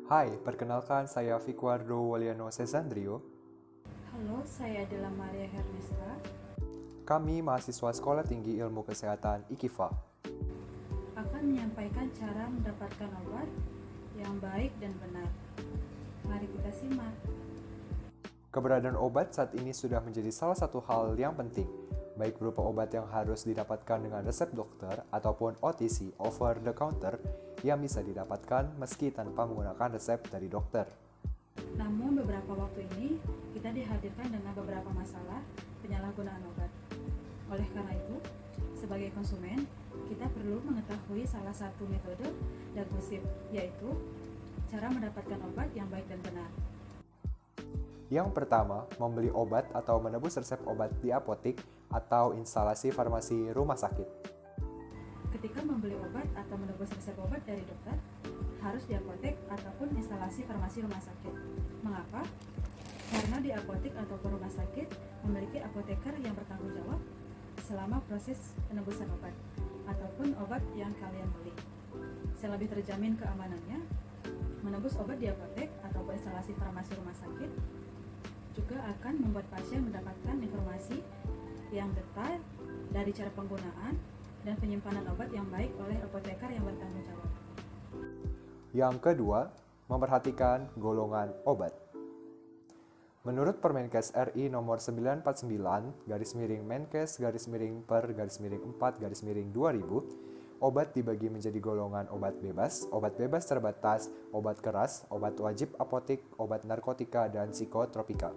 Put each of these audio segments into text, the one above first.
Hai, perkenalkan saya Vicuardo Waliano Sesandrio. Halo, saya adalah Maria Hernesta. Kami mahasiswa Sekolah Tinggi Ilmu Kesehatan IKIFA. Akan menyampaikan cara mendapatkan obat yang baik dan benar. Mari kita simak. Keberadaan obat saat ini sudah menjadi salah satu hal yang penting, baik berupa obat yang harus didapatkan dengan resep dokter ataupun OTC, over the counter, yang bisa didapatkan meski tanpa menggunakan resep dari dokter. Namun beberapa waktu ini kita dihadirkan dengan beberapa masalah penyalahgunaan obat. Oleh karena itu, sebagai konsumen, kita perlu mengetahui salah satu metode dan prinsip, yaitu cara mendapatkan obat yang baik dan benar. Yang pertama, membeli obat atau menebus resep obat di apotik atau instalasi farmasi rumah sakit. Ketika membeli obat atau menebus resep obat dari dokter, harus di apotek ataupun instalasi farmasi rumah sakit. Mengapa? Karena di apotek ataupun rumah sakit memiliki apoteker yang bertanggung jawab selama proses penebusan obat ataupun obat yang kalian beli. Selain lebih terjamin keamanannya, menebus obat di apotek ataupun instalasi farmasi rumah sakit juga akan membuat pasien mendapatkan informasi yang detail dari cara penggunaan dan penyimpanan obat yang baik oleh apoteker yang bertanggung jawab. Yang kedua, memperhatikan golongan obat. Menurut Permenkes RI nomor 949/Menkes/per/4/2000, obat dibagi menjadi golongan obat bebas terbatas, obat keras, obat wajib apotik, obat narkotika, dan psikotropika.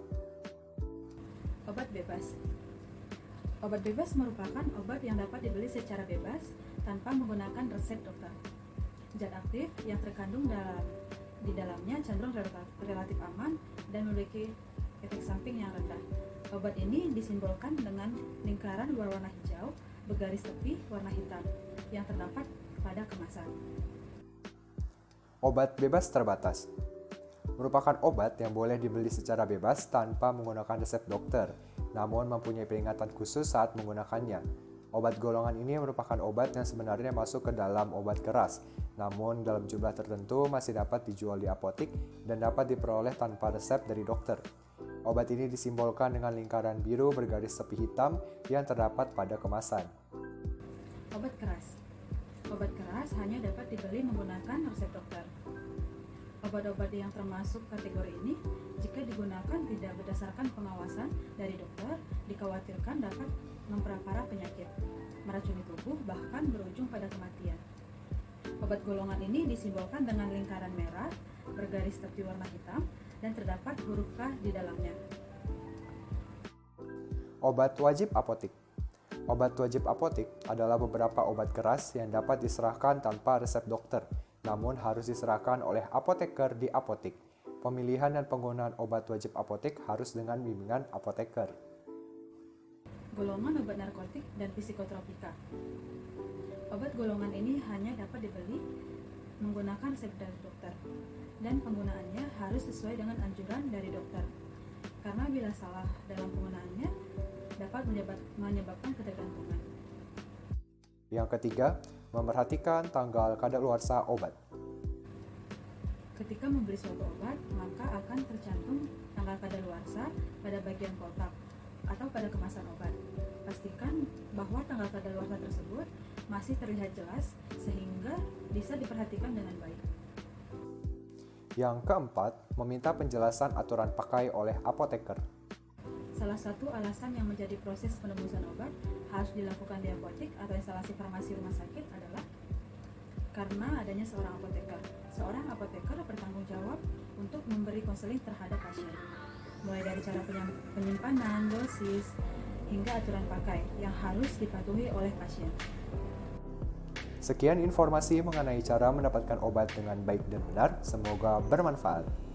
Obat bebas. Obat bebas merupakan obat yang dapat dibeli secara bebas tanpa menggunakan resep dokter. Zat aktif yang terkandung di dalamnya cenderung relatif aman dan memiliki efek samping yang rendah. Obat ini disimbolkan dengan lingkaran berwarna hijau bergaris tepi warna hitam yang terdapat pada kemasan. Obat bebas terbatas merupakan obat yang boleh dibeli secara bebas tanpa menggunakan resep dokter, namun mempunyai peringatan khusus saat menggunakannya. Obat golongan ini merupakan obat yang sebenarnya masuk ke dalam obat keras, namun dalam jumlah tertentu masih dapat dijual di apotik dan dapat diperoleh tanpa resep dari dokter. Obat ini disimbolkan dengan lingkaran biru bergaris tepi hitam yang terdapat pada kemasan. Obat keras. Obat keras hanya dapat dibeli menggunakan resep dokter. Obat-obat yang termasuk kategori ini, jika digunakan tidak berdasarkan pengawasan dari dokter, dikhawatirkan dapat memperparah penyakit, meracuni tubuh, bahkan berujung pada kematian. Obat golongan ini disimbolkan dengan lingkaran merah, bergaris tepi warna hitam, dan terdapat huruf K di dalamnya. Obat wajib apotik. Obat wajib apotik adalah beberapa obat keras yang dapat diserahkan tanpa resep dokter, namun harus diserahkan oleh apoteker di apotik. Pemilihan dan penggunaan obat wajib apotik harus dengan bimbingan apoteker. Golongan obat narkotik dan psikotropika. Obat golongan ini hanya dapat dibeli menggunakan resep dari dokter, dan penggunaannya harus sesuai dengan anjuran dari dokter. Karena bila salah dalam penggunaannya, dapat menyebabkan ketergantungan. Yang ketiga, memperhatikan tanggal kadaluarsa obat. Ketika membeli suatu obat, maka akan tercantum tanggal kadaluarsa pada bagian kotak atau pada kemasan obat. Pastikan bahwa tanggal kadaluarsa tersebut masih terlihat jelas sehingga bisa diperhatikan dengan baik. Yang keempat, meminta penjelasan aturan pakai oleh apoteker. Salah satu alasan yang menjadi proses penebusan obat harus dilakukan di apotek atau instalasi farmasi rumah sakit adalah karena adanya seorang apoteker. Seorang apoteker bertanggung jawab untuk memberi konseling terhadap pasien, mulai dari cara penyimpanan, dosis, hingga aturan pakai yang harus dipatuhi oleh pasien. Sekian informasi mengenai cara mendapatkan obat dengan baik dan benar. Semoga bermanfaat.